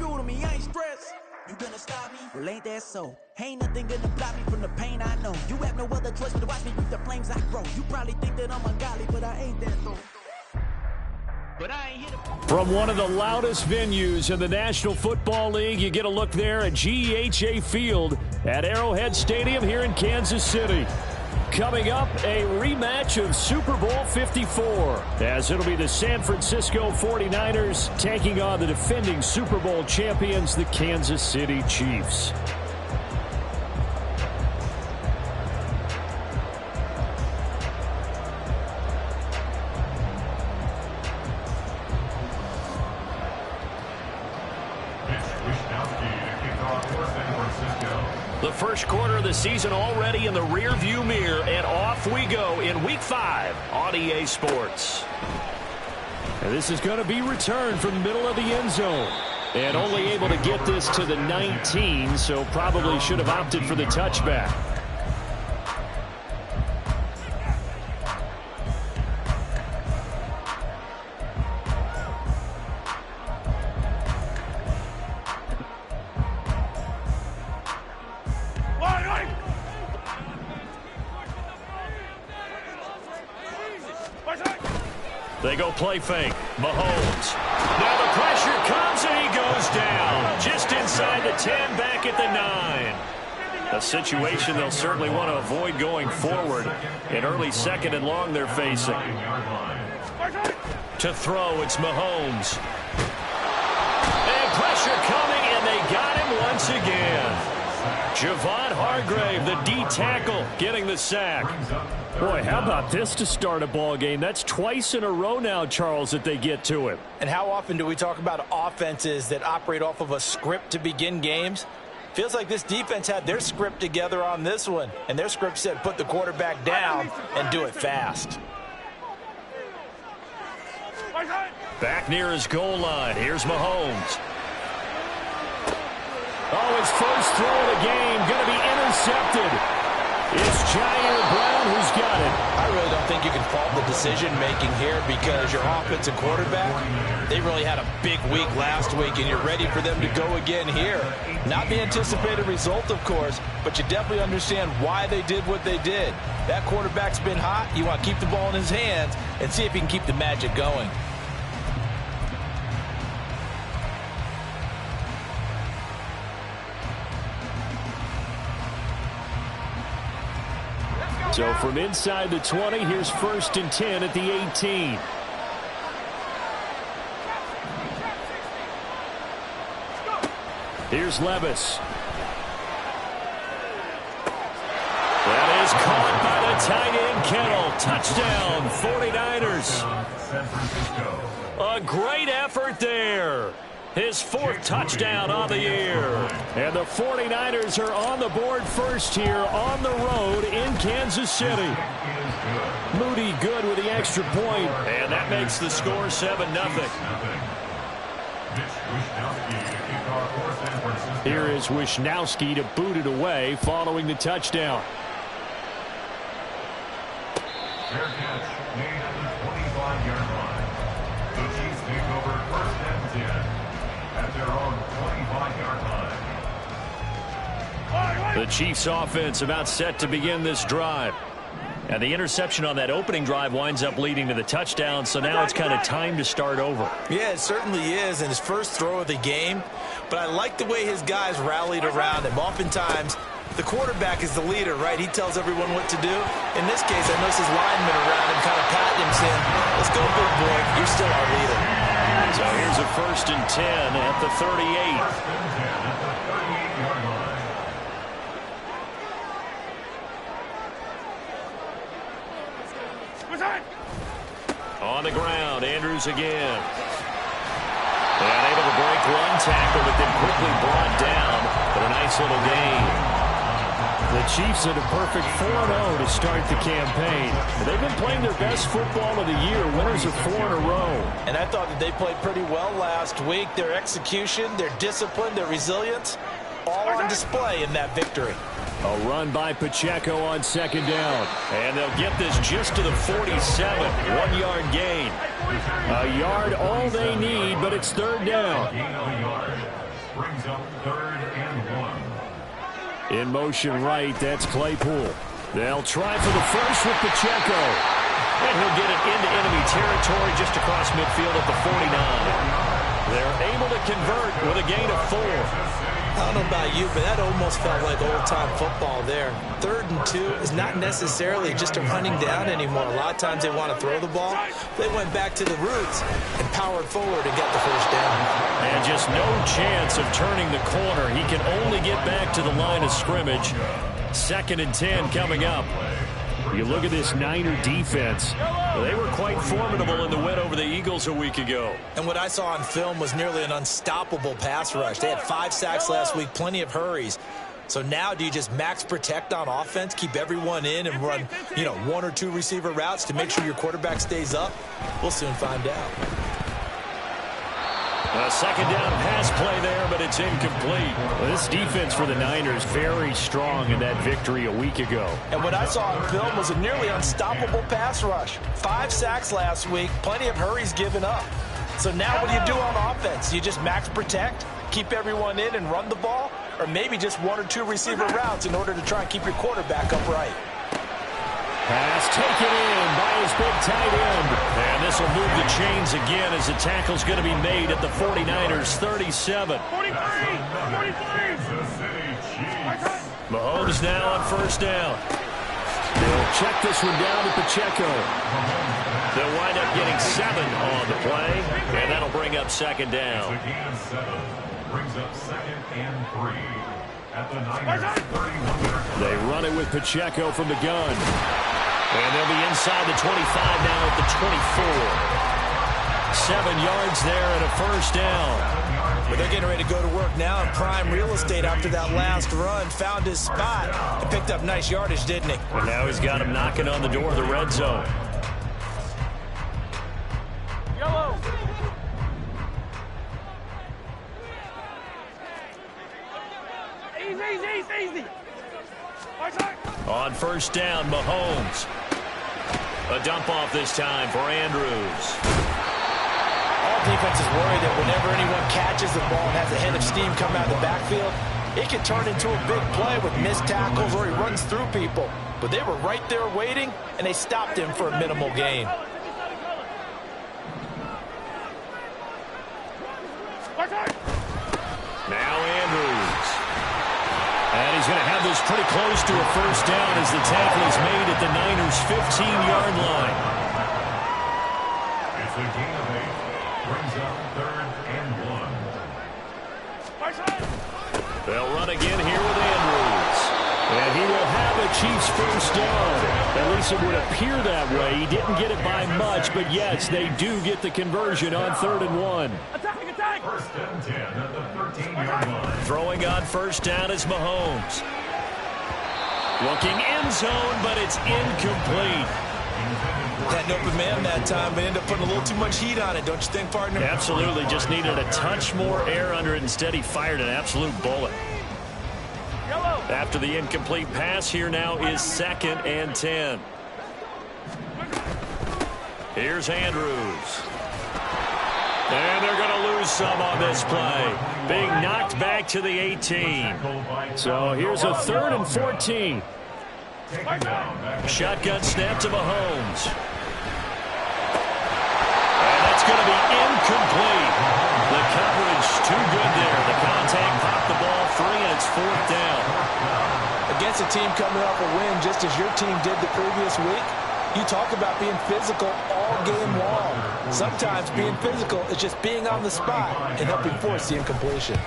fuel to me, I ain't stressed. You gonna stop me? Well, ain't that so? Ain't nothing gonna block me from the pain I know. You have no other choice but to watch me reap the flames I grow. You probably think that I'm ungodly, but I ain't that though. From one of the loudest venues in the National Football League, you get a look there at GEHA Field at Arrowhead Stadium here in Kansas City. Coming up, a rematch of Super Bowl 54, as it'll be the San Francisco 49ers taking on the defending Super Bowl champions, the Kansas City Chiefs. The first quarter of the season already in the rear-view mirror, and off we go in Week 5 on EA Sports. And this is going to be returned from the middle of the end zone. And only able to get this to the 19, so probably should have opted for the touchback. They go play fake. Mahomes. Now the pressure comes and he goes down. Just inside the 10, back at the 9. A situation they'll certainly want to avoid going forward. An early second and long they're facing. To throw, it's Mahomes. And pressure coming, and they got him once again. Javon Hargrave, the D tackle, getting the sack. Boy, how about this to start a ball game? That's twice in a row now, Charles, that they get to him. And how often do we talk about offenses that operate off of a script to begin games? Feels like this defense had their script together on this one, and their script said put the quarterback down and do it fast. Back near his goal line. Here's Mahomes. Oh, his first throw of the game going to be intercepted. It's Jair Brown who's got it. I really don't think you can fault the decision-making here because your offensive quarterback, they really had a big week last week, and you're ready for them to go again here. Not the anticipated result, of course, but you definitely understand why they did what they did. That quarterback's been hot. You want to keep the ball in his hands and see if he can keep the magic going. So from inside the 20, here's 1st and 10 at the 18. Here's Levis. That is caught by the tight end Kittle. Touchdown, 49ers. A great effort there. His 4th touchdown on the year. And the 49ers are on the board first here on the road in Kansas City. Moody good with the extra point. And that makes the score 7-0. Here is Wishnowski to boot it away following the touchdown. Fair catch made at the 25-yard line. The Chiefs take over 1st and 10. At their own 25-yard line. The Chiefs offense about set to begin this drive. And the interception on that opening drive winds up leading to the touchdown, so now it's kind of time to start over. Yeah, it certainly is, and his first throw of the game. But I like the way his guys rallied around him. Oftentimes, the quarterback is the leader, right? He tells everyone what to do. In this case, I noticed his linemen around him kind of patting him, saying, let's go, big boy. You're still our leader. So here's a 1st and 10 at the 38. On the ground, Andrews again. And able to break one tackle, but then quickly brought down. But a nice little gain. The Chiefs at a perfect 4-0 to start the campaign. They've been playing their best football of the year, winners of 4 in a row. And I thought that they played pretty well last week. Their execution, their discipline, their resilience, all on display in that victory. A run by Pacheco on 2nd down. And they'll get this just to the 47. 1-yard gain. A yard all they need, but it's 3rd down. brings up 3rd and 1. In motion right, that's Claypool. They'll try for the first with Pacheco. And he'll get it into enemy territory just across midfield at the 49. They're able to convert with a gain of 4. I don't know about you, but that almost felt like old-time football there. 3rd and 2 is not necessarily just a running down anymore. A lot of times they want to throw the ball. They went back to the roots and powered forward and got the first down. And just no chance of turning the corner. He can only get back to the line of scrimmage. 2nd and 10 coming up. You look at this Niner defense. They were quite formidable in the win over the Eagles a week ago. And what I saw on film was nearly an unstoppable pass rush. They had 5 sacks last week, plenty of hurries. So now do you just max protect on offense, keep everyone in and run, 1 or 2 receiver routes to make sure your quarterback stays up? We'll soon find out. A 2nd down pass play there, but it's incomplete. Well, this defense for the Niners very strong in that victory a week ago. And what I saw on film was a nearly unstoppable pass rush. 5 sacks last week, plenty of hurries given up. So now what do you do on offense? You just max protect, keep everyone in and run the ball? Or maybe just 1 or 2 receiver routes in order to try and keep your quarterback upright? Pass taken in by his big tight end. And this will move the chains again as the tackle's going to be made at the 49ers' 37. 43! Mahomes now on 1st down. They'll check this one down to Pacheco. They'll wind up getting 7 on the play, and that'll bring up 2nd down. Brings up 2nd and 3 at the Niners' 31. They run it with Pacheco from the gun. And they'll be inside the 25 now at the 24. 7 yards there and a 1st down. But they're getting ready to go to work now in prime real estate after that last run. Found his spot and picked up nice yardage, didn't he? And now he's got him knocking on the door of the red zone. Yellow. Easy. On 1st down, Mahomes. A dump off this time for Andrews. All defenses worry that whenever anyone catches the ball and has a head of steam come out of the backfield, it can turn into a big play with missed tackles or he runs through people. But they were right there waiting, and they stopped him for a minimal gain. Now Andrews. And he's going to have this pretty close to a 1st down as the tackle is made at the Niners' 15-yard line. It's a gain of 8. Brings up 3rd and 1. They'll run again here with Andrews. And he will have a Chiefs 1st down. At least it would appear that way. He didn't get it by much, but yes, they do get the conversion on 3rd and 1. Attack. 1st and 10 at the 13-yard line. Throwing on 1st down is Mahomes. Looking end zone, but it's incomplete. Had an open man that time, but ended up putting a little too much heat on it, don't you think, partner? Absolutely. Just needed a touch more air under it. Instead, he fired an absolute bullet. Yellow. After the incomplete pass, here now is 2nd and 10. Here's Andrews. And they're going to lose some on this play. Being knocked back to the 18. So here's a 3rd and 14. Shotgun snap to Mahomes. And that's going to be incomplete. The coverage too good there. The contact popped the ball free, and it's 4th down. Against a team coming off a win just as your team did the previous week, you talk about being physical all game long. Sometimes being physical is just being on the spot and helping force the incompletion.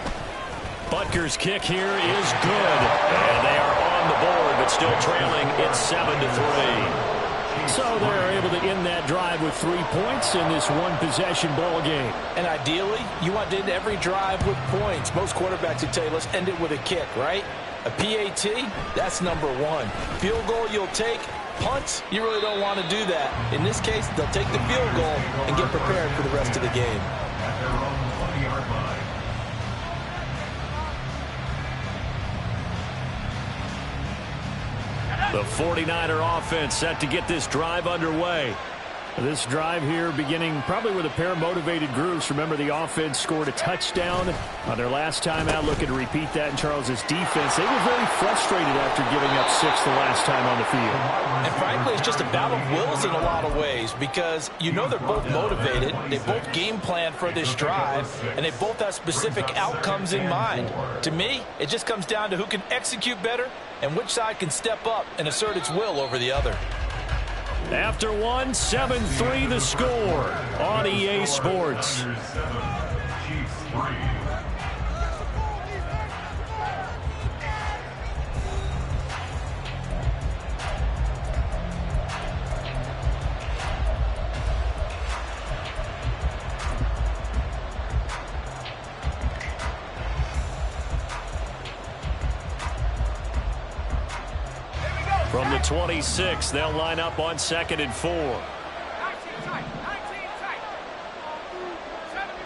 Butker's kick here is good. And they are on the board, but still trailing. It's 7-3. So they're able to end that drive with 3 points in this one-possession ball game. And ideally, you want to end every drive with points. Most quarterbacks would tell you, let's end it with a kick, right? A PAT, that's number 1. Field goal you'll take. Punts, you really don't want to do that. In this case, they'll take the field goal and get prepared for the rest of the game. At their own 20-yard line. The 49er offense set to get this drive underway. This drive here beginning probably with a pair of motivated groups. Remember, the offense scored a touchdown on their last time out. Looking to repeat that in Charles's defense. They were very frustrated after giving up 6 the last time on the field. And frankly, it's just a battle of wills in a lot of ways because you know they're both motivated. They both game plan for this drive, and they both have specific outcomes in mind. To me, it just comes down to who can execute better and which side can step up and assert its will over the other. After 1, 7-3 the score on EA Sports. From the 26, they'll line up on 2nd and 4. 19 tight, 19 tight. 70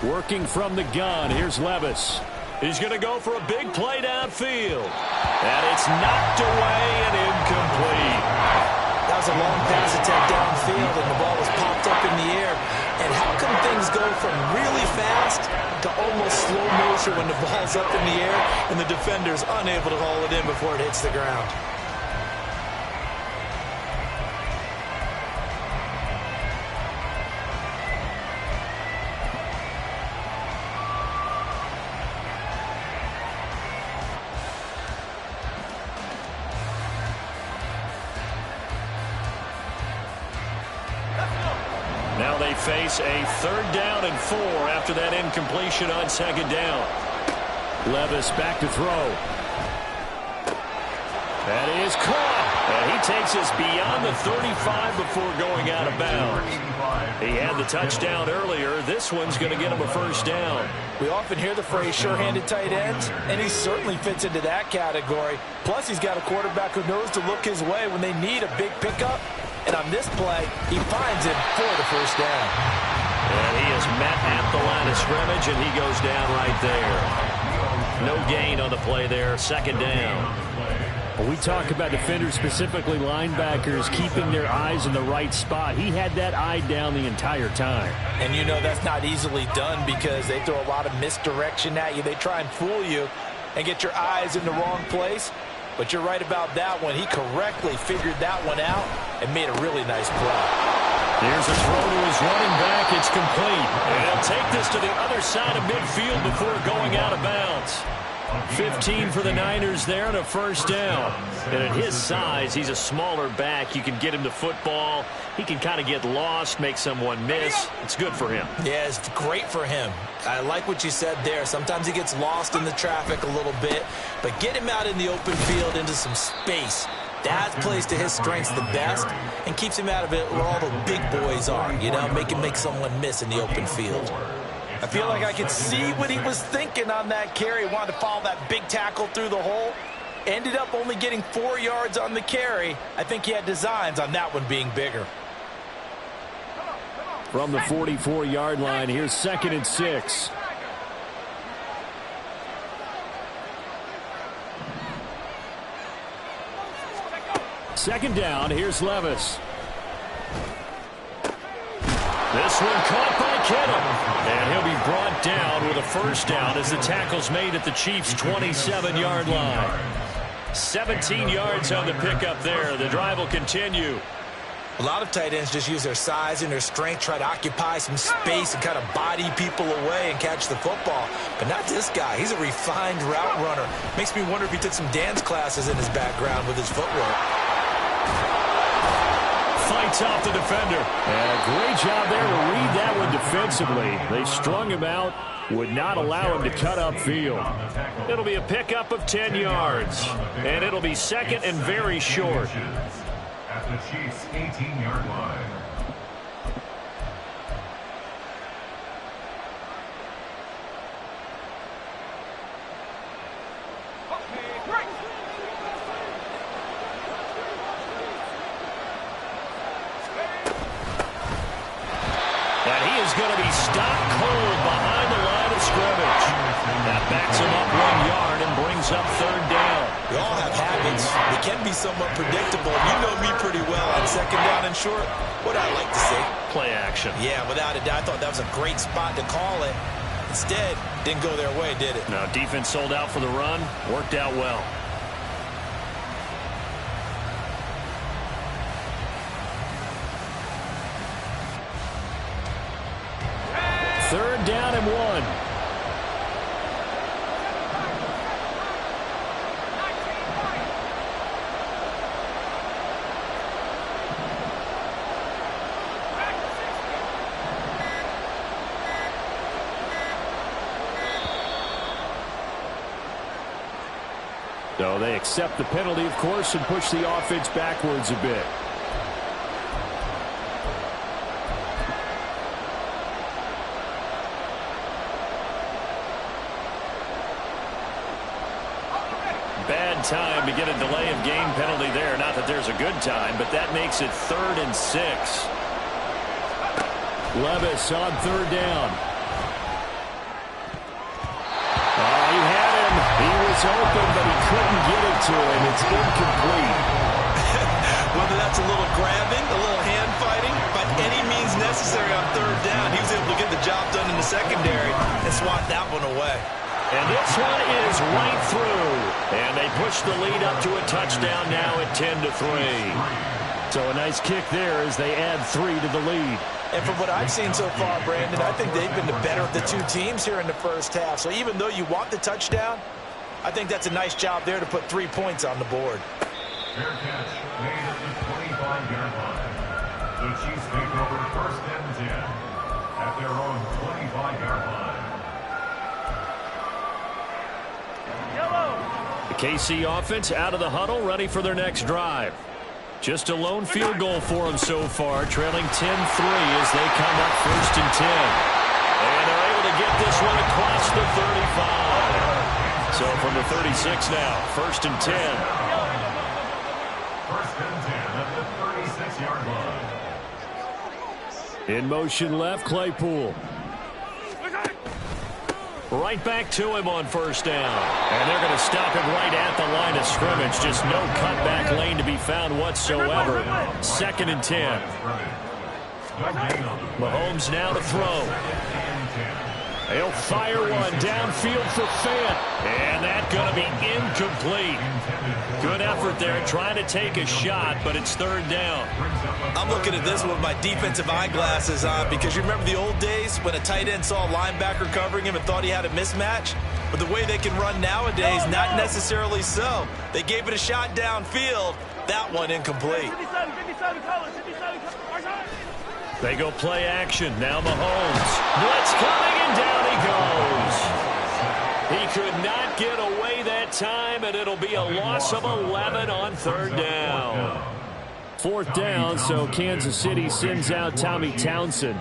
rate. Working from the gun, here's Levis. He's going to go for a big play downfield. And it's knocked away and incomplete. That was a long pass attempt downfield, and the ball was popped up in the air. And how come things go from really fast to almost slow motion when the ball's up in the air and the defender's unable to haul it in before it hits the ground? Now they face a 3rd down and 4 after that incompletion on 2nd down. Levis back to throw. That is caught. And he takes us beyond the 35 before going out of bounds. He had the touchdown earlier. This one's going to get him a 1st down. We often hear the phrase sure-handed tight ends, and he certainly fits into that category. Plus, he's got a quarterback who knows to look his way when they need a big pickup. And on this play, he finds him for the 1st down. And he is met at the line of scrimmage, and he goes down right there. No gain on the play there, 2nd down. When we talk about defenders, specifically linebackers, keeping their eyes in the right spot, he had that eye down the entire time. And you know that's not easily done because they throw a lot of misdirection at you. They try and fool you and get your eyes in the wrong place. But you're right about that one. He correctly figured that one out and made a really nice play. There's a throw to his running back. It's complete. And he'll take this to the other side of midfield before going out of bounds. 15 for the Niners there and a 1st down. And at his size, he's a smaller back. You can get him to football. He can kind of get lost, make someone miss. It's good for him. Yeah, it's great for him. I like what you said there. Sometimes he gets lost in the traffic a little bit, but get him out in the open field into some space. That plays to his strengths the best and keeps him out of it where all the big boys are, you know, make someone miss in the open field. I feel like I could see what he was thinking on that carry. Wanted to follow that big tackle through the hole. Ended up only getting 4 yards on the carry. I think he had designs on that one being bigger. From the 44-yard line, here's 2nd and 6. Second down, here's Levis. This one caught by Kittle. And he'll be brought down with a 1st down as the tackle's made at the Chiefs' 27-yard line. 17 yards on the pickup there. The drive will continue. A lot of tight ends just use their size and their strength, try to occupy some space and kind of body people away and catch the football. But not this guy. He's a refined route runner. Makes me wonder if he took some dance classes in his background with his footwork. Fights off the defender. And a great job there to read that one defensively. They strung him out, would not allow him to cut upfield. It'll be a pickup of 10 yards. And it'll be 2nd and very short. At the Chiefs' 18-yard line. And he is going to be stopped cold behind the line of scrimmage. That backs him up 1 yard and brings up 3rd down. We all have habits offense, they can be somewhat predictable. You know me pretty well on second down and short. What I like to say? Play action. Yeah, without a doubt. I thought that was a great spot to call it. Instead, didn't go their way, did it? No, defense sold out for the run. Worked out well. Third down and 1. So they accept the penalty, of course, and push the offense backwards a bit. Bad time to get a delay of game penalty there. Not that there's a good time, but that makes it 3rd and 6. Levis on 3rd down. He had him. He was open, but he couldn't get it to him. It's incomplete. Whether that's a little grabbing, a little hand fighting, by any means necessary on 3rd down, he was able to get the job done in the secondary and swat that one away. And this one is right through. And they push the lead up to a touchdown now at 10-3. So a nice kick there as they add 3 to the lead. And from what I've seen so far, Brandon, I think they've been the better of the two teams here in the first half. So even though you want the touchdown, I think that's a nice job there to put 3 points on the board. Fair catch made at the 25-yard line. The Chiefs take over 1st and 10 at their own 25-yard line. The KC offense out of the huddle, ready for their next drive. Just a lone field goal for them so far, trailing 10-3 as they come up 1st and 10. And they're able to get this one across the 35. So from the 36 now, 1st and 10. 1st and 10 at the 36-yard line. In motion left, Claypool. Right back to him on 1st down. And they're going to stop him right at the line of scrimmage. Just no cutback lane to be found whatsoever. 2nd and 10. Mahomes now to throw. He'll fire one downfield for Fant. And that's going to be incomplete. Good effort there trying to take a shot, but it's 3rd down. I'm looking at this with my defensive eyeglasses on because you remember the old days when a tight end saw a linebacker covering him and thought he had a mismatch? But the way they can run nowadays, not necessarily so. They gave it a shot downfield. That one incomplete. They go play action. Now Mahomes. Blitz coming, and down he goes. He could not get away that time, and it'll be a loss of 11 on 3rd down. 4th down, so Kansas City sends out Tommy Townsend.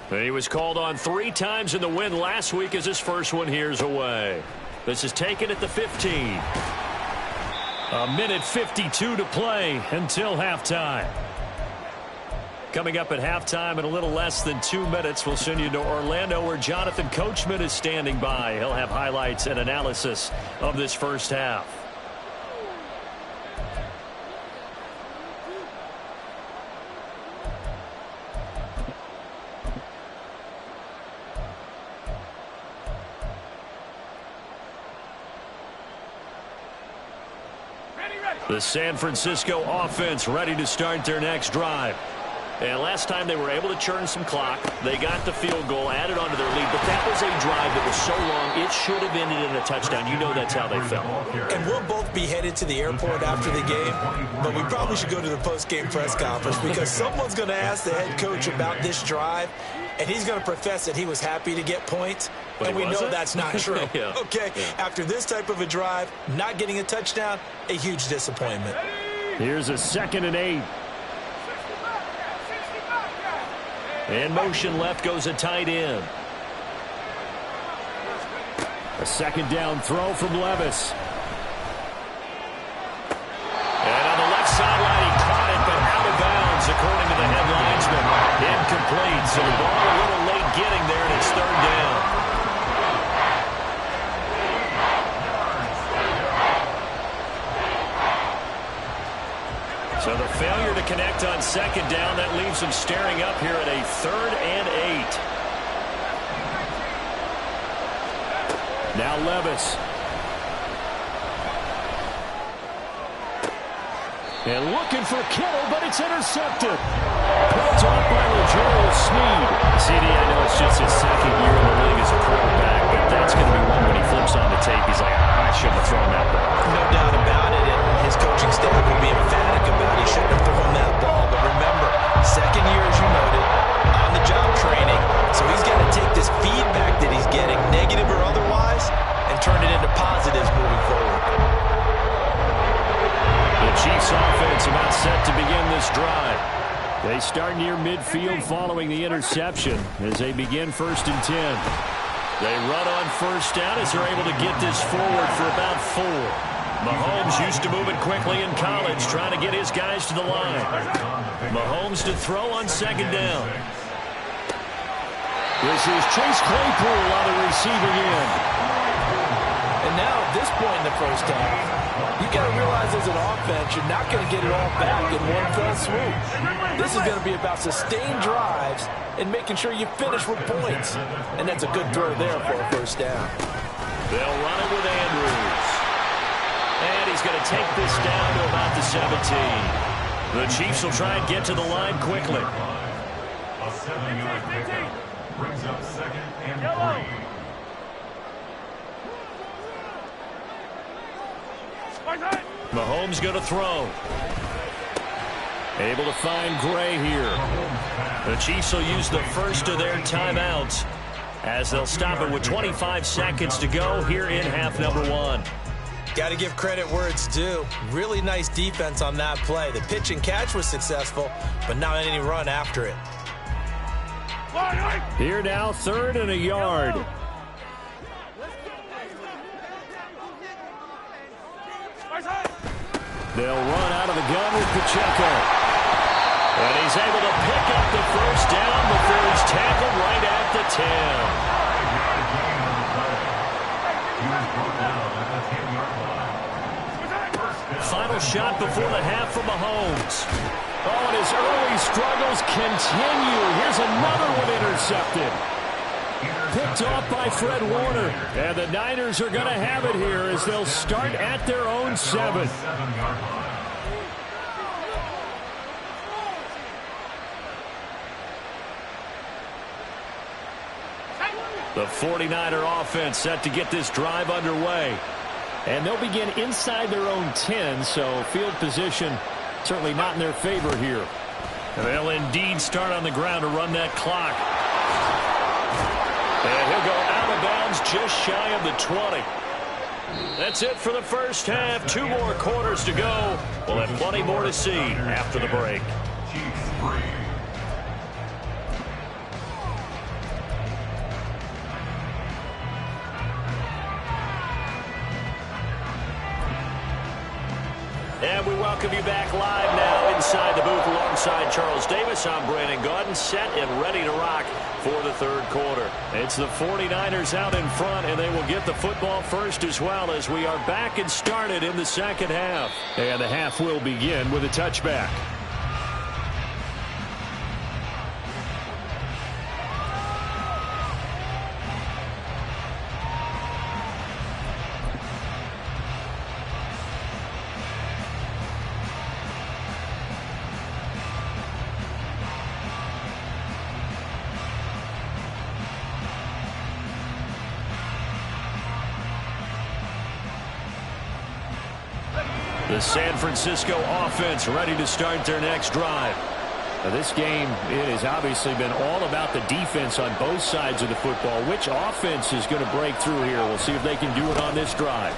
He was called on 3 times in the win last week as his first one here's away. This is taken at the 15. A minute 52 to play until halftime. Coming up at halftime in a little less than 2 minutes, we'll send you to Orlando where Jonathan Coachman is standing by. He'll have highlights and analysis of this first half. The San Francisco offense ready to start their next drive. And last time they were able to churn some clock. They got the field goal, added onto their lead. But that was a drive that was so long, it should have ended in a touchdown. You know that's how they felt. And we'll both be headed to the airport after the game. But we probably should go to the post-game press conference because someone's going to ask the head coach about this drive. And he's going to profess that he was happy to get points. But and we know that's not true. Yeah. Okay, after this type of a drive, not getting a touchdown, a huge disappointment. Here's a 2nd and 8. In motion left goes a tight end. A 2nd down throw from Levis. And on the left sideline, he caught it, but out of bounds, according to the head linesman. Incomplete, so the ball a little late getting there, and it's 3rd down. second down. That leaves them staring up here at a 3rd and 8. Now Levis. And looking for Kittle, but it's intercepted. Picked off by Joel Snead. CD, I know it's just his second year in the league as a quarterback, but that's going to be one when he flips on the tape. He's like, I shouldn't have thrown that ball. No doubt about it, and his coaching staff will be emphatic about he shouldn't have thrown that ball. But remember, second year, as you noted, on-the-job training, so he's got to take this feedback that he's getting, negative or otherwise, and turn it into positives moving forward. The Chiefs offense about set to begin this drive. They start near midfield following the interception as they begin 1st and 10. They run on 1st down as they're able to get this forward for about 4. Mahomes used to moving quickly in college, trying to get his guys to the line. Mahomes to throw on 2nd down. This is Chase Claypool on the receiving end. And now at this point in the first half, you got to realize as an offense, you're not going to get it all back in one fell swoop. This is going to be about sustained drives and making sure you finish with points. And that's a good throw there for a 1st down. They'll run it with Andrews. And he's going to take this down to about the 17. The Chiefs will try and get to the line quickly. A 7-yard pickup brings up 2nd and 3. Mahomes going to throw. Able to find Gray here. The Chiefs will use the first of their timeouts as they'll stop it with 25 seconds to go here in half number 1. Got to give credit where it's due. Really nice defense on that play. The pitch and catch was successful, but not any run after it. Here now, 3rd and a yard. They'll run out of the gun with Pacheco. And he's able to pick up the 1st down before he's tackled right at the 10. Final shot before the half from Mahomes. Oh, and his early struggles continue. Here's another one intercepted. Picked off by Fred Warner. And the Niners are going to have it here as they'll start at their own 7. The 49er offense set to get this drive underway. And they'll begin inside their own 10, so field position certainly not in their favor here. And they'll indeed start on the ground to run that clock. And he'll go out of bounds just shy of the 20. That's it for the first half. 2 more quarters to go. We'll have plenty more to see after the break. And we welcome you back live now inside the booth alongside Charles Davis. I'm Brandon Gaudin, set and ready to rock for the 3rd quarter. It's the 49ers out in front, and they will get the football first as well as we are back and started in the 2nd half. And the half will begin with a touchback. The San Francisco offense ready to start their next drive. Now this game, it has obviously been all about the defense on both sides of the football. Which offense is going to break through here? We'll see if they can do it on this drive.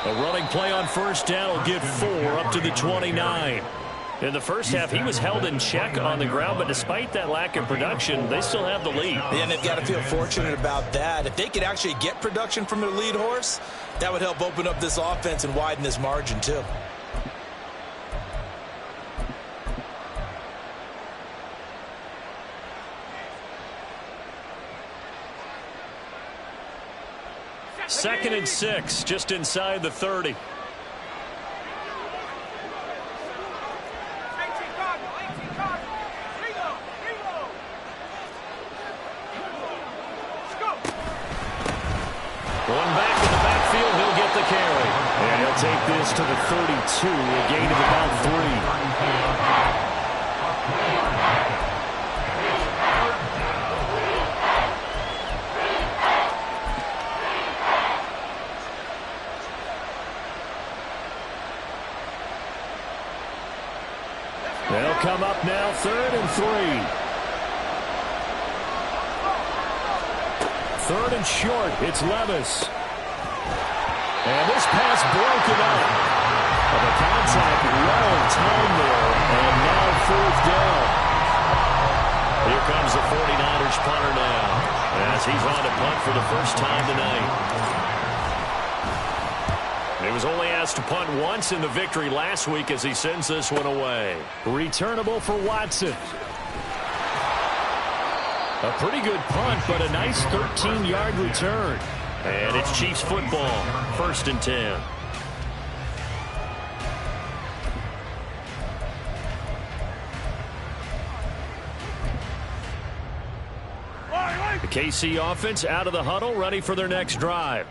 A running play on 1st down will get 4 up to the 29. In the first half, he was held in check on the ground, but despite that lack of production, they still have the lead. Yeah, and they've got to feel fortunate about that. If they could actually get production from their lead horse, that would help open up this offense and widen this margin, too. Second and 6, just inside the 30. take this to the 32, a gain of about 3. They'll come up now, 3rd and 3. 3rd and short, it's Levis. And this pass broken up. Well, the contact well timed there, and now 4th down. Here comes the 49ers punter now, as he's on to punt for the first time tonight. He was only asked to punt once in the victory last week as he sends this one away. Returnable for Watson. A pretty good punt, but a nice 13-yard return. And it's Chiefs football, 1st and 10. The KC offense out of the huddle, ready for their next drive.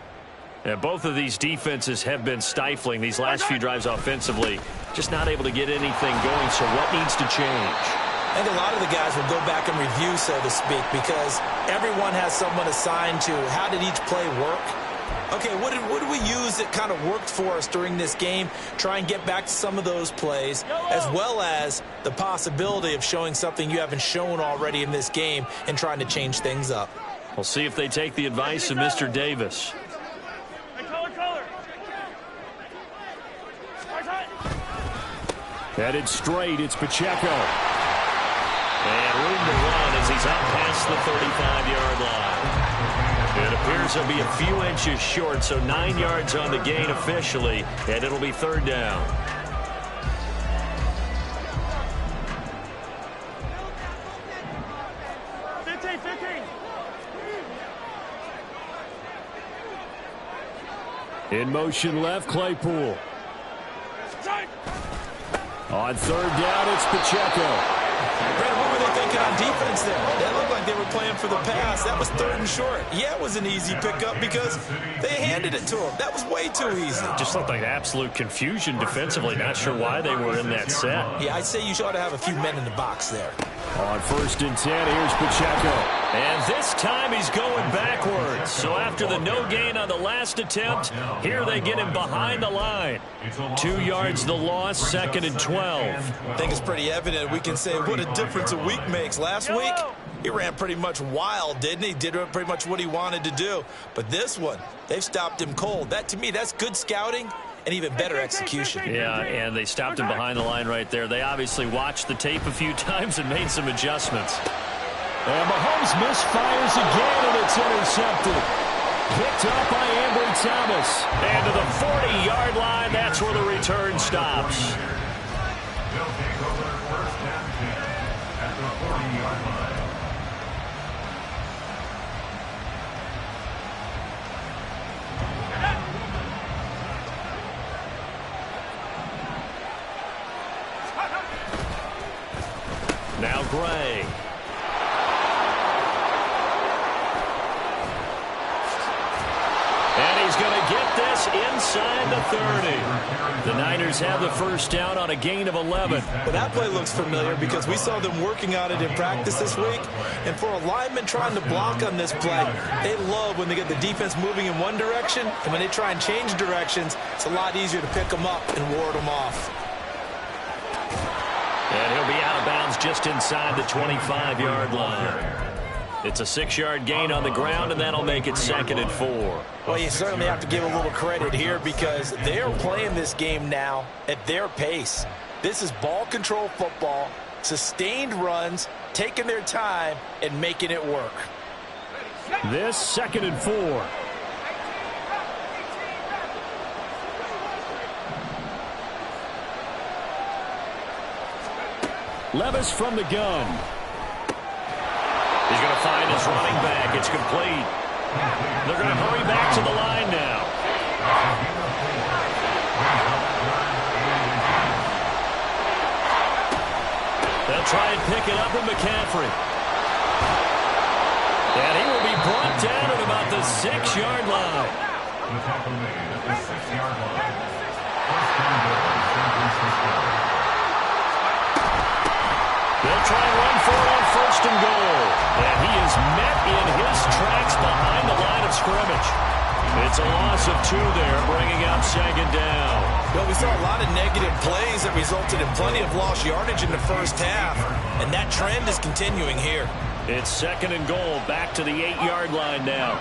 And both of these defenses have been stifling these last few drives offensively. Just not able to get anything going, so what needs to change? I think a lot of the guys will go back and review, so to speak, because everyone has someone assigned to how did each play work. Okay, what did we use that kind of worked for us during this game? Try and get back to some of those plays, as well as the possibility of showing something you haven't shown already in this game and trying to change things up. We'll see if they take the advice of Mr. Davis. Headed straight, it's Pacheco. And room to run as he's out past the 35-yard line. It appears he'll be a few inches short, so 9 yards on the gain officially, and it'll be 3rd down. In motion left, Claypool. On 3rd down, it's Pacheco. Brad, what were they thinking on defense there? That looked like they were playing for the pass. That was 3rd and short. Yeah, it was an easy pickup because they handed it to him. That was way too easy. Just looked like absolute confusion defensively. Not sure why they were in that set. Yeah, I'd say you ought to have a few men in the box there. On 1st and 10, here's Pacheco. And this time he's going backwards. So after the no gain on the last attempt, here they get him behind the line. 2 yards the loss, 2nd and 12. I think it's pretty evident. We can say what a difference a week makes. Last week, he ran pretty much wild, didn't he? Did pretty much what he wanted to do. But this one, they've stopped him cold. That, to me, that's good scouting and even better execution. Yeah, and they stopped him behind the line right there. They obviously watched the tape a few times and made some adjustments. And Mahomes misfires again, and it's intercepted. Picked up by Ambry Thomas. And to the 40-yard line, that's where the return stops. They'll take over 1st and 10 at the 40-yard line. Now Gray. And he's going to get this inside the 30. The Niners have the 1st down on a gain of 11. But that play looks familiar because we saw them working on it in practice this week. And for a lineman trying to block on this play, they love when they get the defense moving in one direction. And when they try and change directions, it's a lot easier to pick them up and ward them off. And he'll be out of bounds just inside the 25-yard line. It's a 6-yard gain on the ground, and that'll make it 2nd and 4. Well, you certainly have to give a little credit here because they're playing this game now at their pace. This is ball control football, sustained runs, taking their time, and making it work. This 2nd and 4. Levis from the gun. He's going to find his running back. It's complete. They're going to hurry back to the line now. They'll try and pick it up with McCaffrey. And he will be brought down at about the 6-yard line. The tackle made at the 6-yard line. They'll try and run for it on first and goal. And he is met in his tracks behind the line of scrimmage. It's a loss of 2 there, bringing up second down. Well, we saw a lot of negative plays that resulted in plenty of lost yardage in the first half, and that trend is continuing here. It's second and goal, back to the 8-yard line now.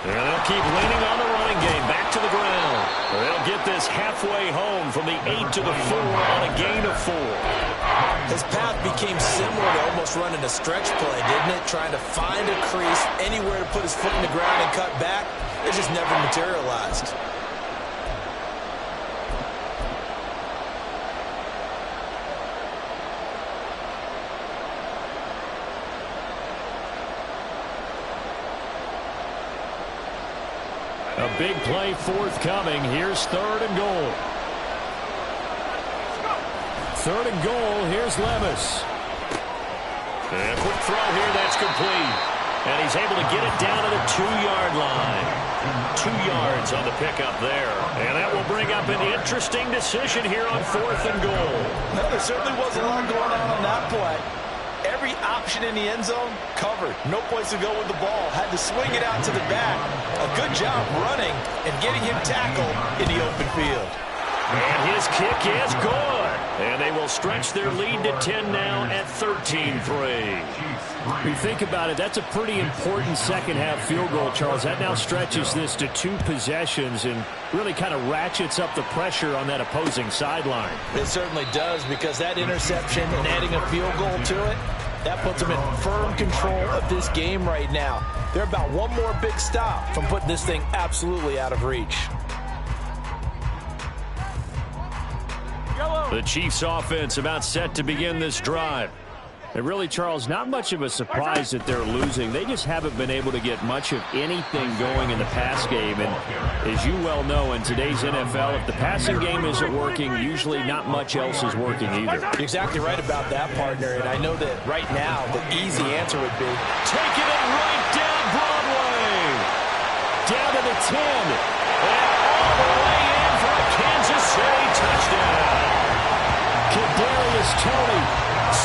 And they'll keep leaning on the running game, back to the ground. They'll get this halfway home from the 8 to the 4 on a gain of 4. His path became similar to almost running a stretch play, didn't it? Trying to find a crease, anywhere to put his foot in the ground and cut back. It just never materialized. A big play forthcoming. Here's third and goal. Third and goal. Here's Levis. And a quick throw here. That's complete. And he's able to get it down to the 2-yard line. 2 yards on the pickup there. And that will bring up an interesting decision here on fourth and goal. No, there certainly was a lot going on that play. Every option in the end zone covered. No place to go with the ball. Had to swing it out to the back. A good job running and getting him tackled in the open field. And his kick is good. And they will stretch their lead to 10 now at 13-3. You think about it, that's a pretty important second-half field goal, Charles. That now stretches this to 2 possessions and really kind of ratchets up the pressure on that opposing sideline. It certainly does, because that interception and adding a field goal to it, that puts them in firm control of this game right now. They're about one more big stop from putting this thing absolutely out of reach. The Chiefs offense about set to begin this drive. And really, Charles, not much of a surprise that they're losing. They just haven't been able to get much of anything going in the pass game. And as you well know, in today's NFL, if the passing game isn't working, usually not much else is working either. You're exactly right about that, partner. And I know that right now the easy answer would be taking it right down Broadway. Down to the 10. And all the way in for a Kansas City touchdown. Kadarius Toney,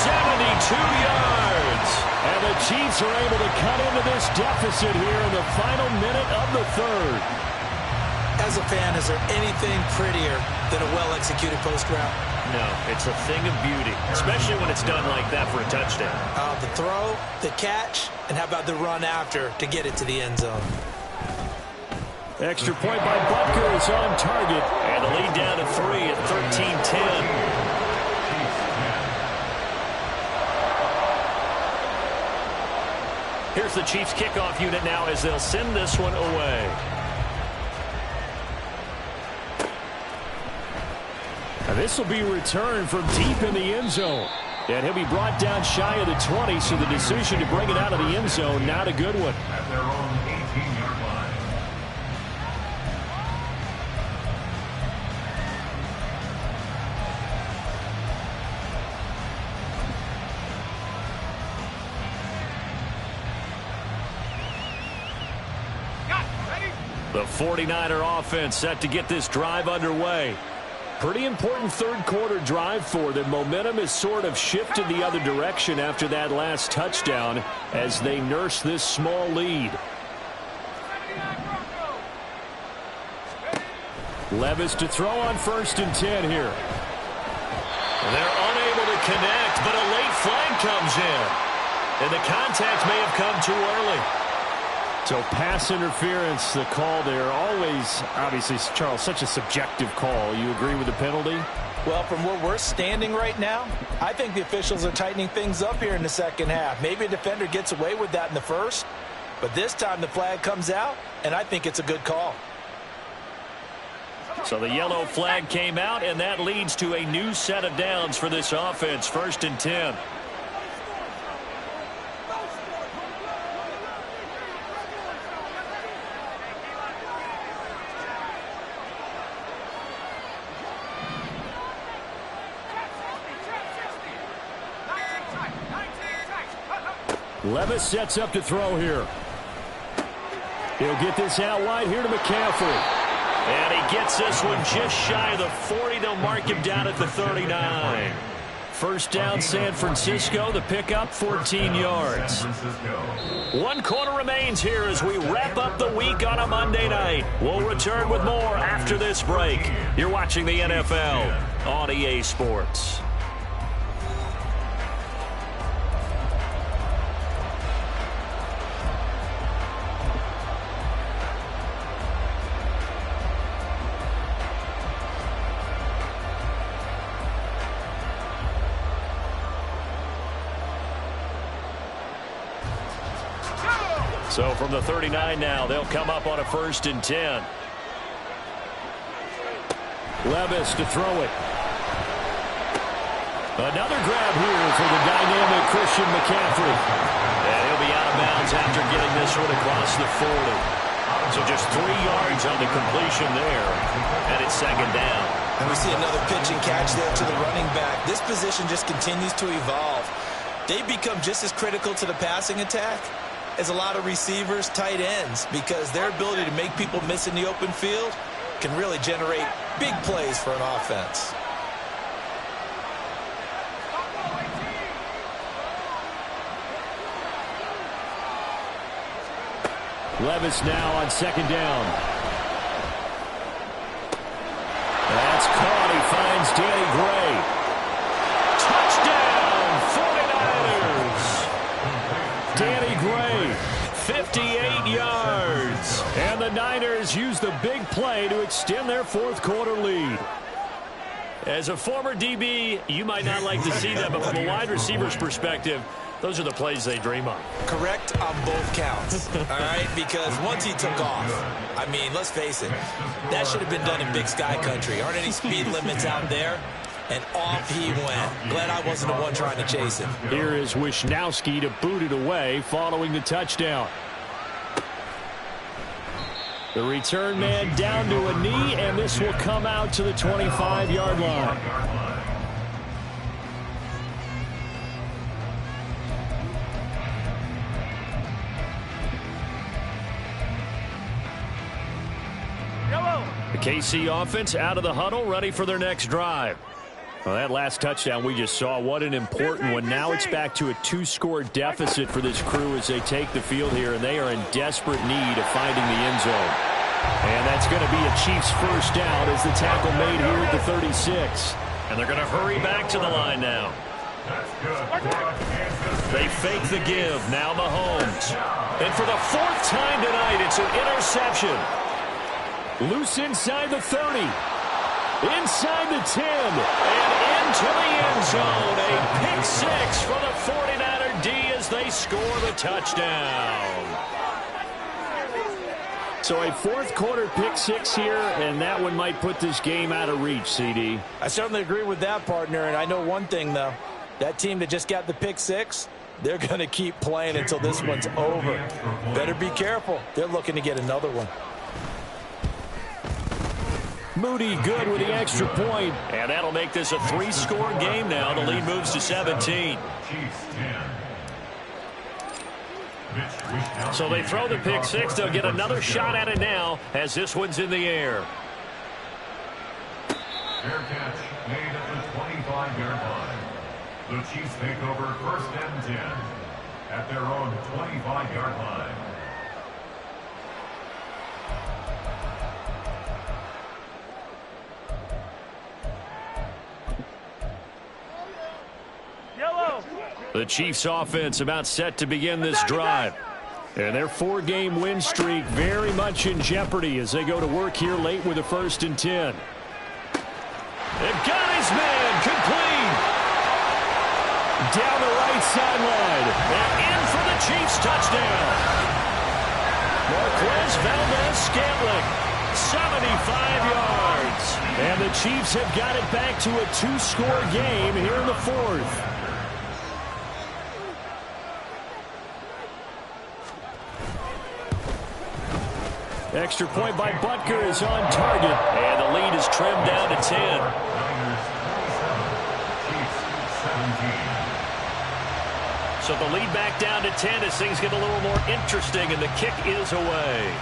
72 yards. And the Chiefs are able to cut into this deficit here in the final minute of the third. As a fan, is there anything prettier than a well-executed post route? No, it's a thing of beauty, especially when it's done like that for a touchdown. The throw, the catch, and how about the run after to get it to the end zone? Extra point by Butker is on target. And the lead down to 3 at 13-10. Here's the Chiefs kickoff unit now as they'll send this one away. Now this will be returned from deep in the end zone. And he'll be brought down shy of the 20, so the decision to bring it out of the end zone, not a good one. At their own 18-yard line. The 49er offense set to get this drive underway. Pretty important third quarter drive for them. Momentum has sort of shifted the other direction after that last touchdown as they nurse this small lead. Levis to throw on 1st and 10 here. They're unable to connect, but a late flag comes in. And the contact may have come too early. So pass interference, the call there. Always, obviously, Charles, such a subjective call. You agree with the penalty? Well, from where we're standing right now, I think the officials are tightening things up here in the second half. Maybe a defender gets away with that in the first, but this time the flag comes out, and I think it's a good call. So the yellow flag came out, and that leads to a new set of downs for this offense. 1st and 10. Levis sets up to throw here. He'll get this out wide here to McCaffrey. And he gets this one just shy of the 40. They'll mark him down at the 39. First down, San Francisco. The pickup, 14 yards. 1 quarter remains here as we wrap up the week on a Monday night. We'll return with more after this break. You're watching the NFL on EA Sports. So from the 39 now, they'll come up on a 1st and 10. Levis to throw it. Another grab here for the dynamic Christian McCaffrey. And he'll be out of bounds after getting this one across the 40. So just 3 yards on the completion there. And it's 2nd down. And we see another pitch and catch there to the running back. This position just continues to evolve. They've become just as critical to the passing attack as a lot of receivers, tight ends, because their ability to make people miss in the open field can really generate big plays for an offense. Levis now on 2nd down. That's caught. He finds Danny Gray. Touchdown, 49ers. Danny Gray, 58 yards. And the Niners use the big play to extend their 4th quarter lead. As a former DB, you might not like to see that, but from a wide receiver's perspective, those are the plays they dream of. Correct on both counts, all right? Because once he took off, I mean, let's face it, that should have been done in Big Sky Country. Aren't any speed limits out there? And off he went. Glad I wasn't the one trying to chase him. Here is Wisnowski to boot it away following the touchdown. The return man down to a knee, and this will come out to the 25-yard line. The KC offense out of the huddle, ready for their next drive. Well, that last touchdown we just saw, what an important one. Now it's back to a 2-score deficit for this crew as they take the field here, and they are in desperate need of finding the end zone. And that's going to be a Chiefs first down as the tackle made here at the 36. And they're going to hurry back to the line now. They fake the give. Now Mahomes. And for the 4th time tonight, it's an interception. Loose inside the 30. Inside the 10. And into the end zone. A pick 6 for the 49er D as they score the touchdown. So a 4th quarter pick 6 here, and that one might put this game out of reach, CD. I certainly agree with that, partner, and I know one thing, though. That team that just got the pick 6, they're going to keep playing until this one's over. Better be careful. They're looking to get another one. Moody good with the extra point. And that'll make this a 3-score game now. The lead moves to 17. So they throw the pick 6. They'll get another shot at it now as this one's in the air. Fair catch made at the 25-yard line. The Chiefs take over 1st and 10 at their own 25-yard line. The Chiefs offense about set to begin this drive. And their 4-game win streak very much in jeopardy as they go to work here late with a 1st and 10. They've got his man complete. Down the right sideline. And in for the Chiefs touchdown. Marquez Valdez-Scantling, 75 yards. And the Chiefs have got it back to a 2-score game here in the 4th. Extra point by Butker is on target. And the lead is trimmed down to 10. So the lead back down to 10 as things get a little more interesting, and the kick is away.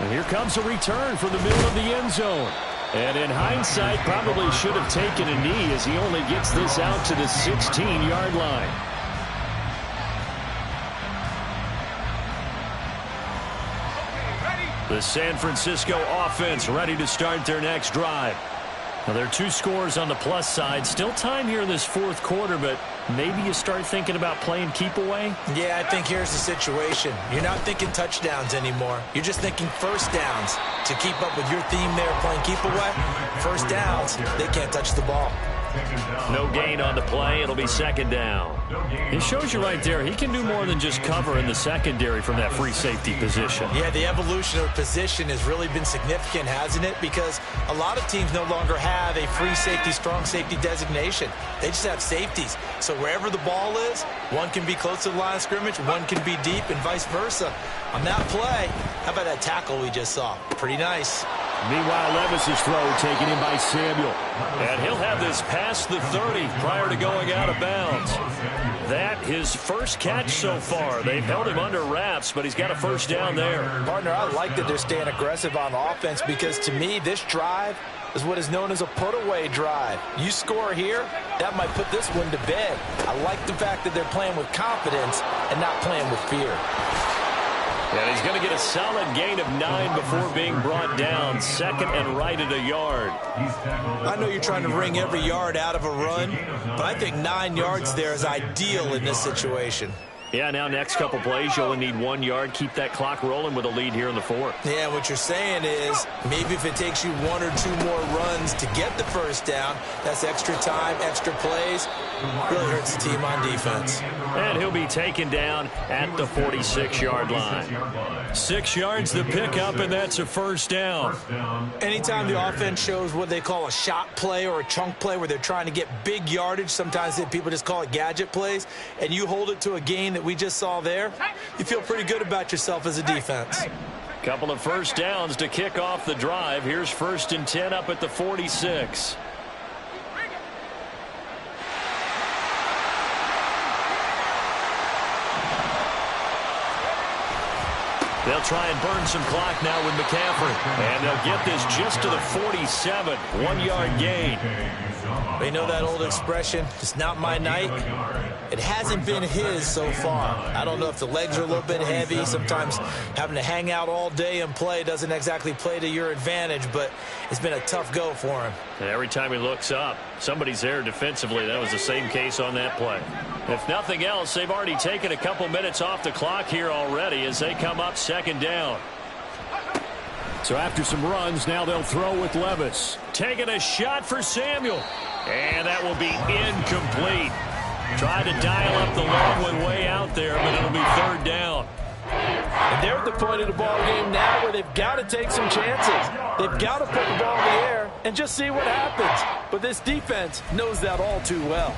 And here comes a return from the middle of the end zone. And in hindsight, probably should have taken a knee as he only gets this out to the 16-yard line. The San Francisco offense ready to start their next drive. Now, there are 2 scores on the plus side. Still time here in this fourth quarter, but maybe you start thinking about playing keep away? Yeah, I think here's the situation. You're not thinking touchdowns anymore. You're just thinking first downs. To keep up with your theme there, playing keep away, first downs, they can't touch the ball. No gain on the play. It'll be second down. It shows you right there, he can do more than just cover in the secondary from that free safety position. Yeah, the evolution of position has really been significant, hasn't it? Because a lot of teams no longer have a free safety, strong safety designation. They just have safeties. So wherever the ball is, one can be close to the line of scrimmage, one can be deep, and vice versa. On that play, how about that tackle we just saw? Pretty nice. Meanwhile, Levis's throw taken in by Samuel. And he'll have this past the 30 prior to going out of bounds. That his first catch so far. They've held him under wraps, but he's got a first down there. Partner, I like that they're staying aggressive on offense because to me, this drive is what is known as a put-away drive. You score here, that might put this one to bed. I like the fact that they're playing with confidence and not playing with fear. And he's going to get a solid gain of 9 before being brought down. Second and right at a yard. I know you're trying to wring every yard out of a run, but I think 9 yards there is ideal in this situation. Yeah, now next couple plays, you only need 1 yard. Keep that clock rolling with a lead here in the fourth. Yeah, what you're saying is maybe if it takes you 1 or 2 more runs to get the first down, that's extra time, extra plays. Really hurts the team on defense. And he'll be taken down at the 46-yard line. 6 yards the pickup, and that's a first down. Anytime the offense shows what they call a shot play or a chunk play where they're trying to get big yardage, sometimes people just call it gadget plays, and you hold it to a gain that we just saw there, you feel pretty good about yourself as a defense. Couple of first downs to kick off the drive. Here's 1st and 10 up at the 46. They'll try and burn some clock now with McCaffrey. And they'll get this just to the 47. 1 yard gain. They know that old expression, it's not my night. It hasn't been his so far. I don't know if the legs are a little bit heavy. Sometimes having to hang out all day and play doesn't exactly play to your advantage, but it's been a tough go for him. And every time he looks up, somebody's there defensively. That was the same case on that play. If nothing else, they've already taken a couple minutes off the clock here already as they come up second down. So after some runs, now they'll throw with Levis. Taking a shot for Samuel. And that will be incomplete. Tried to dial up the long one way out there, but it'll be third down. And they're at the point of the ball game now where they've got to take some chances. They've got to put the ball in the air and just see what happens. But this defense knows that all too well.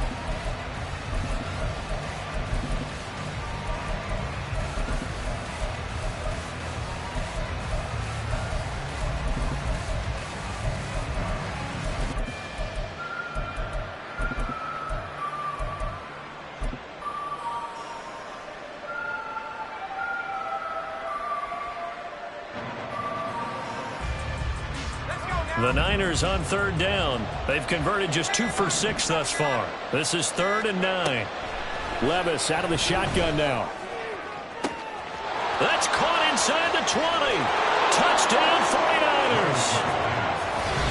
The Niners on third down. They've converted just 2 for 6 thus far. This is 3rd and 9. Levis out of the shotgun now. That's caught inside the 20. Touchdown 49ers.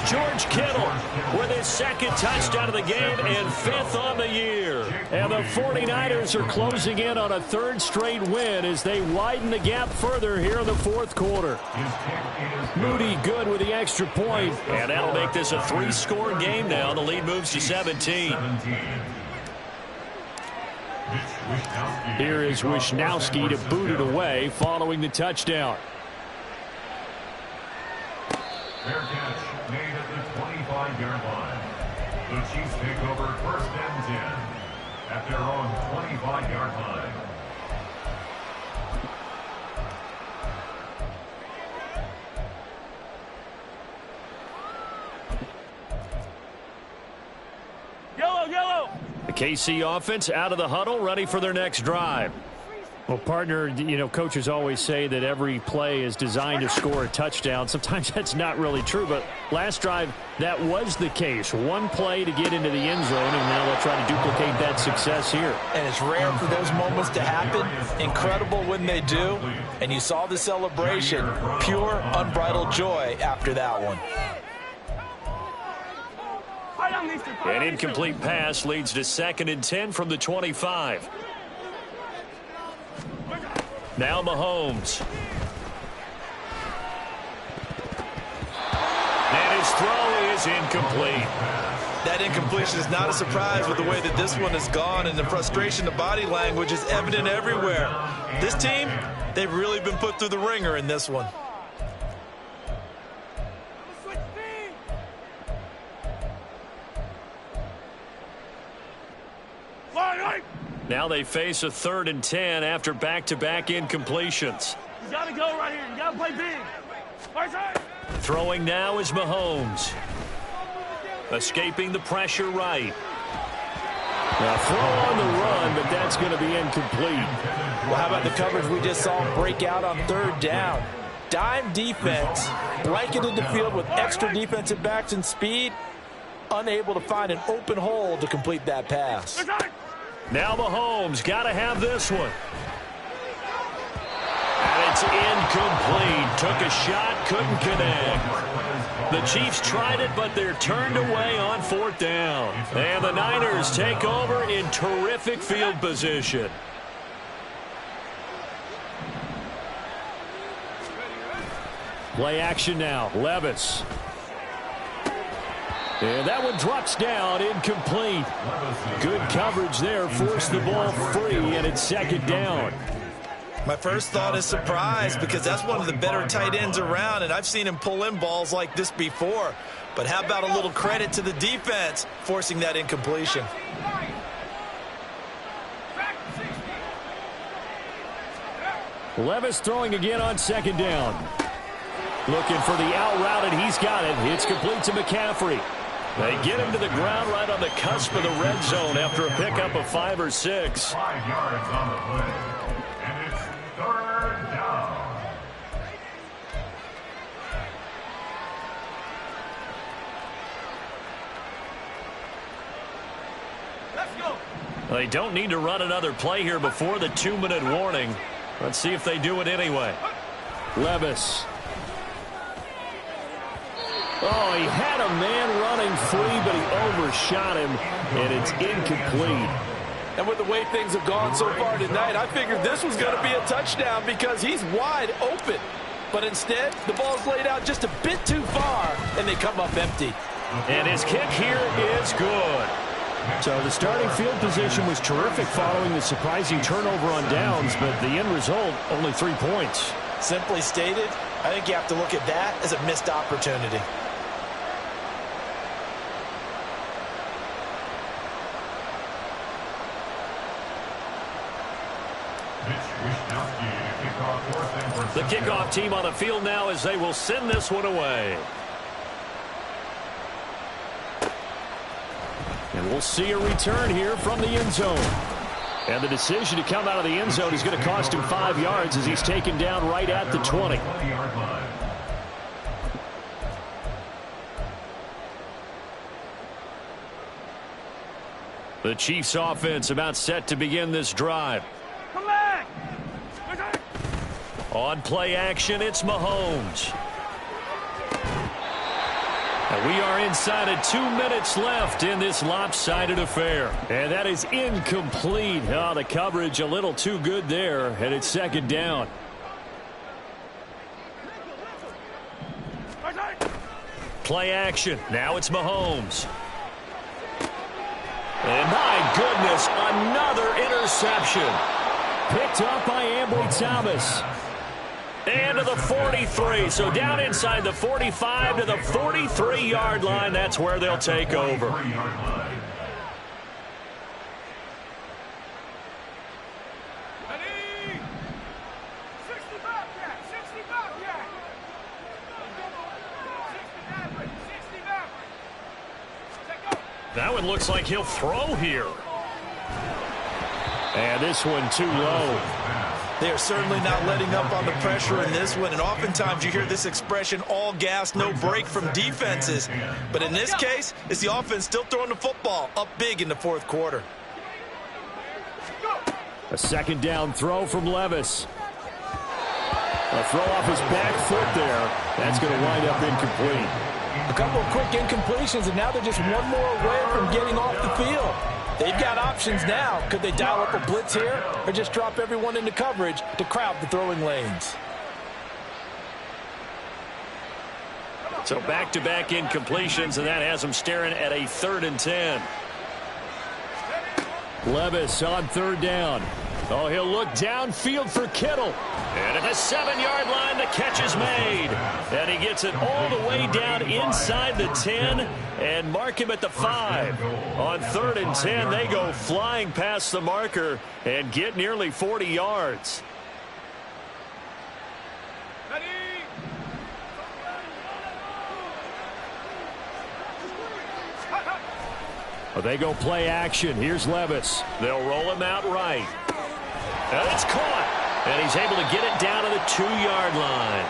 George Kittle with his 2nd touchdown of the game and 5th on the year. And the 49ers are closing in on a 3rd straight win as they widen the gap further here in the 4th quarter. Moody good with the extra point, and that'll make this a 3-score game now. The lead moves to 17. Here is Wishnowski to boot it away following the touchdown. Fair catch made at the 25-yard line. The Chiefs take over 1st and 10 at their own 25-yard line. Yellow, yellow. The The KC offense out of the huddle, ready for their next drive. Well, partner, you know, coaches always say that every play is designed to score a touchdown. Sometimes that's not really true, but last drive, that was the case. One play to get into the end zone, and now they'll try to duplicate that success here. And it's rare for those moments to happen. Incredible when they do. And you saw the celebration. Pure, unbridled joy after that one. An incomplete pass leads to 2nd and 10 from the 25. Now Mahomes. And his throw is incomplete. That incompletion is not a surprise with the way that this one has gone, and the frustration, the body language is evident everywhere. This team, they've really been put through the ringer in this one. Now they face a 3rd and 10 after back-to-back incompletions. You got to go right here. You got to play big. Right. Throwing now is Mahomes. Escaping the pressure right. Now throw on the run, but that's going to be incomplete. Well, how about the coverage we just saw him break out on 3rd down? Dime defense, blanketed the field with extra defensive backs and speed, unable to find an open hole to complete that pass. Now Mahomes got to have this one. And it's incomplete. Took a shot, couldn't connect. The Chiefs tried it, but they're turned away on 4th down. And the Niners take over in terrific field position. Play action now. Levis. And that one drops down, incomplete. Good coverage there, forced the ball free, and it's 2nd down. My first thought is surprise, because that's one of the better tight ends around, and I've seen him pull in balls like this before. But how about a little credit to the defense forcing that incompletion? Levis throwing again on 2nd down. Looking for the out route, and he's got it. It's complete to McCaffrey. They get him to the ground right on the cusp of the red zone after a pickup of 5 or 6. 5 yards on the play, and it's 3rd down. Let's go. They don't need to run another play here before the 2-minute warning. Let's see if they do it anyway. Levis. Oh, he had a man running free, but he overshot him, and it's incomplete. And with the way things have gone so far tonight, I figured this was going to be a touchdown because he's wide open. But instead, the ball's laid out just a bit too far, and they come up empty. And his kick here is good. So the starting field position was terrific following the surprising turnover on downs, but the end result, only 3 points. Simply stated, I think you have to look at that as a missed opportunity. The kickoff team on the field now as they will send this one away. And we'll see a return here from the end zone. And the decision to come out of the end zone is going to cost him 5 yards as he's taken down right at the 20. The Chiefs offense about set to begin this drive. Come back. On play action, it's Mahomes. And we are inside of 2 minutes left in this lopsided affair. And that is incomplete. Oh, the coverage a little too good there, and it's 2nd down. Play action. Now it's Mahomes. And my goodness, another interception. Picked up by Ambry Thomas. And to the 43. So down inside the 45 to the 43-yard line. That's where they'll take over. That one looks like he'll throw here. And this one too low. They are certainly not letting up on the pressure in this one, and oftentimes you hear this expression, all gas, no break from defenses. But in this case, it's the offense still throwing the football up big in the fourth quarter. A second down throw from Levis. A throw off his back foot there. That's going to wind up incomplete. A couple of quick incompletions, and now they're just one more away from getting off the field. They've got options now. Could they dial up a blitz here or just drop everyone into coverage to crowd the throwing lanes? So back-to-back incompletions, and that has them staring at a 3rd and 10. Levis on 3rd down. Oh, he'll look downfield for Kittle. And at the 7-yard line, the catch is made. And he gets it all the way down inside the 10 and mark him at the 5. On 3rd and 10, they go flying past the marker and get nearly 40 yards. Well, they go play action. Here's Levis. They'll roll him out right. And it's caught. And he's able to get it down to the 2-yard line.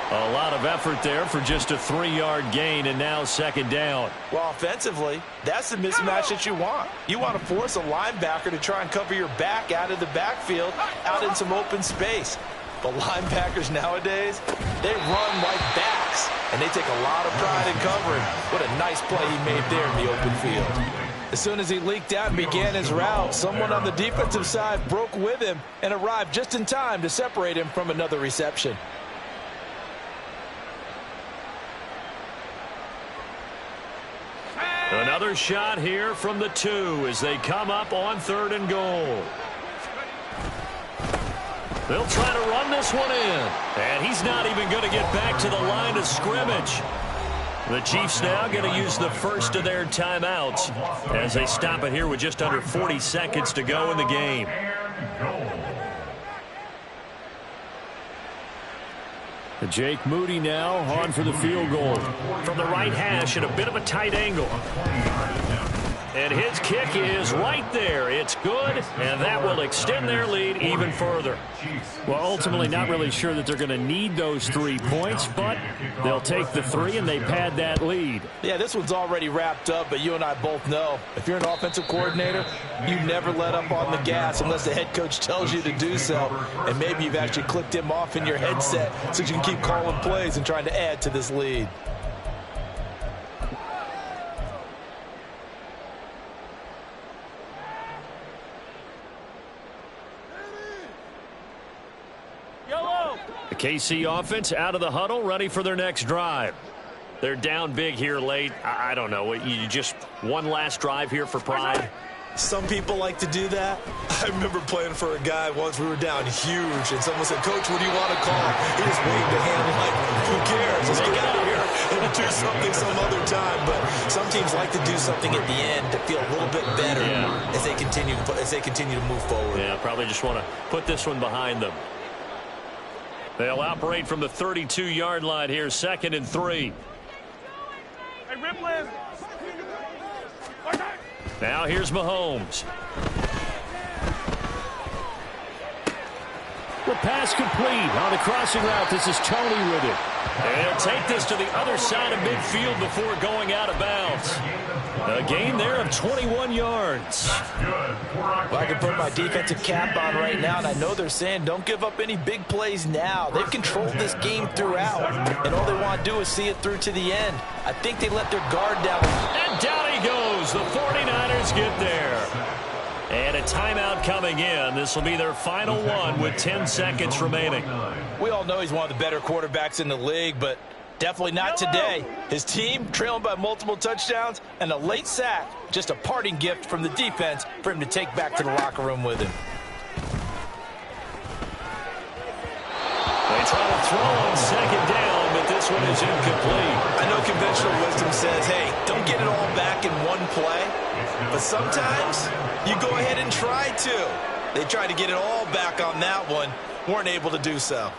A lot of effort there for just a 3-yard gain, and now 2nd down. Well, offensively, that's the mismatch that you want. You want to force a linebacker to try and cover your back out of the backfield, out in some open space. But linebackers nowadays, they run like backs, and they take a lot of pride in covering. What a nice play he made there in the open field. As soon as he leaked out and began his route, someone on the defensive side broke with him and arrived just in time to separate him from another reception. Another shot here from the 2 as they come up on 3rd and goal. They'll try to run this one in. And he's not even going to get back to the line of scrimmage. The Chiefs now going to use the first of their timeouts as they stop it here with just under 40 seconds to go in the game. Jake Moody now on for the field goal. From the right hash at a bit of a tight angle. And his kick is right there. It's good, and that will extend their lead even further. Well, ultimately not really sure that they're going to need those 3 points, but they'll take the 3 and they pad that lead. Yeah, this one's already wrapped up, but you and I both know if you're an offensive coordinator, you never let up on the gas unless the head coach tells you to do so. And maybe you've actually clicked him off in your headset so you can keep calling plays and trying to add to this lead. The KC offense out of the huddle, ready for their next drive. They're down big here late. I don't know. You just one last drive here for pride. Some people like to do that. I remember playing for a guy once. We were down huge, and someone said, "Coach, what do you want to call?" He just waved a hand like, "Who cares? Let's get out of here and do something some other time." But some teams like to do something at the end to feel a little bit better as they continue to move forward. Yeah, probably just want to put this one behind them. They'll operate from the 32-yard line here, 2nd and 3. Hey, Ripland. Now here's Mahomes. The pass complete on a crossing route. This is Tony with it. And he'll take this to the other side of midfield before going out of bounds. A gain there of 21 yards. Well, I can put my defensive cap on right now, and I know they're saying don't give up any big plays now. They've controlled this game throughout, and all they want to do is see it through to the end. I think they let their guard down. And down he goes. The 49ers get there. And a timeout coming in. This will be their final one with 10 seconds remaining. We all know he's one of the better quarterbacks in the league, but definitely not today. His team trailing by multiple touchdowns and a late sack. Just a parting gift from the defense for him to take back to the locker room with him. They try to throw on 2nd down, but this one is incomplete. I know conventional wisdom says, hey, don't get it all back in one play. But sometimes you go ahead and try to. They tried to get it all back on that one. Weren't able to do so.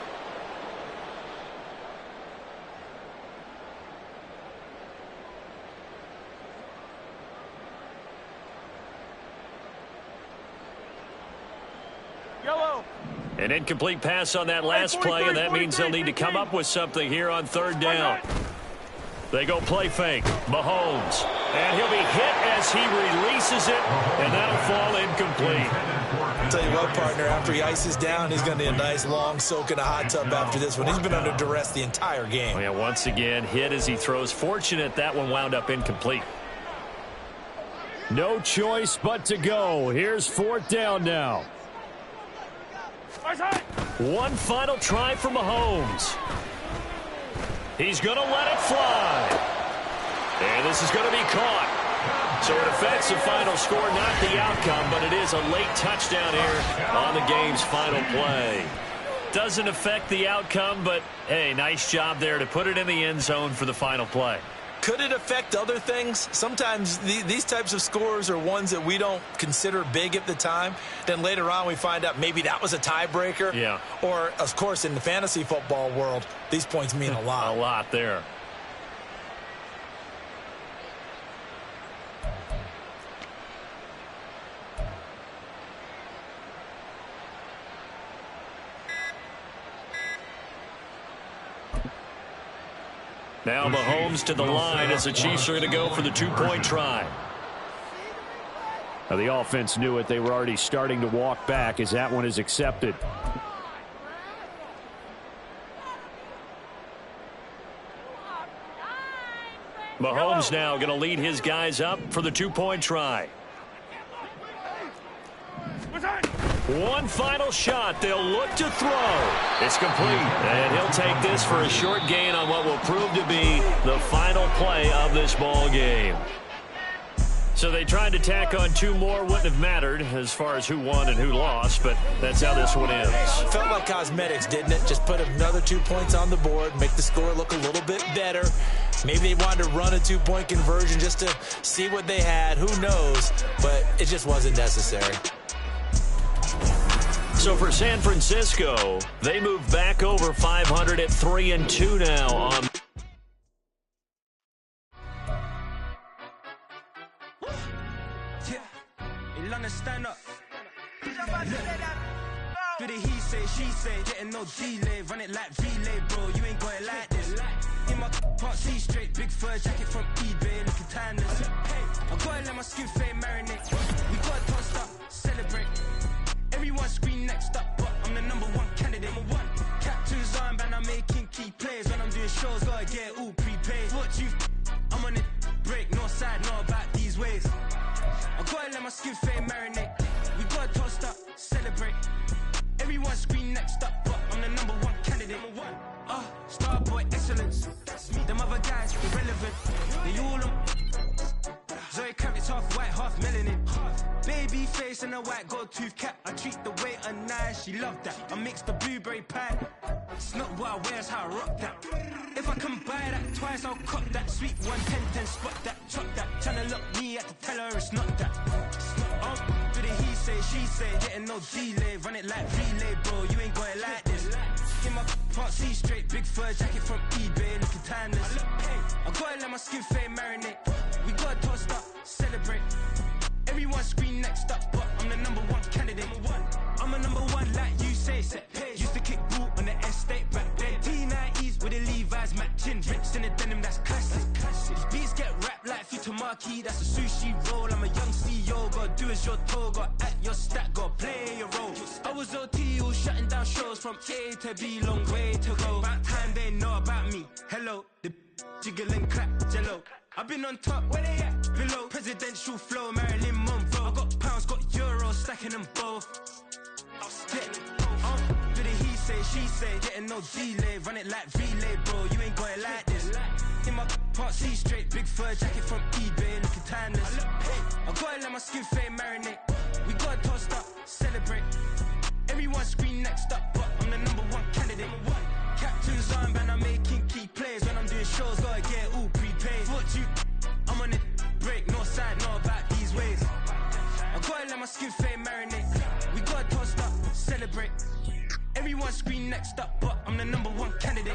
An incomplete pass on that last play, and that means they'll need to come up with something here on third down. They go play fake. Mahomes. And he'll be hit as he releases it, and that'll fall incomplete. I'll tell you what, partner, after he ices down, he's going to need a nice long soak in a hot tub after this one. He's been under duress the entire game. Oh, yeah, once again, hit as he throws. Fortunate that one wound up incomplete. No choice but to go. Here's fourth down now. One final try for Mahomes. He's going to let it fly. And this is going to be caught. So it affects the final score, not the outcome, but it is a late touchdown here on the game's final play. Doesn't affect the outcome, but, hey, nice job there to put it in the end zone for the final play. Could it affect other things? Sometimes these types of scores are ones that we don't consider big at the time. Then later on we find out maybe that was a tiebreaker. Yeah. Or, of course, in the fantasy football world, these points mean a lot. A lot there. Now Mahomes to the line as the Chiefs are going to go for the two-point try. Now the offense knew it. They were already starting to walk back as that one is accepted. Mahomes now going to lead his guys up for the two-point try. One final shot. They'll look to throw. It's complete. And he'll take this for a short gain on what will prove to be the final play of this ball game. So they tried to tack on two more. Wouldn't have mattered as far as who won and who lost, but that's how this one ends. Felt like cosmetics, didn't it? Just put another 2 points on the board, make the score look a little bit better. Maybe they wanted to run a two-point conversion just to see what they had. Who knows? But it just wasn't necessary. So for San Francisco, they move back over 500 at 3-2 now on. Stand up. Do the he say, she say, getting no delay, run it like relay, bro. You ain't got it like this. In my part C straight, big fur jacket from eBay, looking timeless. I gotta let my skin fade marinate. We gotta toast up, celebrate. Everyone scream next up, but I'm the #1 candidate. Captain's armband, I'm making key plays. When I'm doing shows, gotta get all prepaid. What you I'm on it, break, no side, no about these ways. I gotta let my skin fade marinate. We gotta toast up, celebrate. Everyone scream next up, but I'm the #1 candidate. Starboy excellence. Them other guys irrelevant. They all on. Zoe Kravitz half white, half melanin. Baby face and a white gold tooth cap. I treat the waiter nice, she love that. I mix the blueberry pie. It's not what I wear, it's how I rock that. If I can buy that twice, I'll cut that. Sweet 110, spot that, chop that. Tryna look me, I have to tell her it's not that. Do the he say, she say, getting no delay. Run it like relay, bro, you ain't got it like this. In my part C straight, big fur jacket from eBay, looking timeless. I gotta let my skin fade marinate. We gotta toast up, celebrate. Everyone scream next up, but I'm the #1 candidate. I'm a #1 like you say, set page. Used to kick boot on the estate back then. T90s with the Levi's matching. Rips in the denim, that's classic. These beats get wrapped like Futamaki, that's a sushi roll. I'm a young CEO, gotta do as you're told. Gotta act your stat, gotta play your role. I was OT, all shutting down shows from A to B, long way to go. About time they know about me. Hello, the jiggle and clap, jello. I've been on top, where they at? Below, presidential flow, Marilyn Monroe. I got pounds, got euros, stacking them both. Do the he say, she say, getting no delay, run it like relay, bro. You ain't got it like this. In my part C straight, big fur jacket from eBay, looking timeless. I gotta let my skin fade marinate. We gotta toast up, celebrate. Everyone scream next up, but I'm the #1 candidate. Captain's armband, I'm making key plays. When I'm doing shows, gotta get all prepaid. What you I'm on it, break, no side, no about these ways. I gotta let my skin fade marinate. We gotta toast up, celebrate. Everyone scream next up, but I'm the #1 candidate.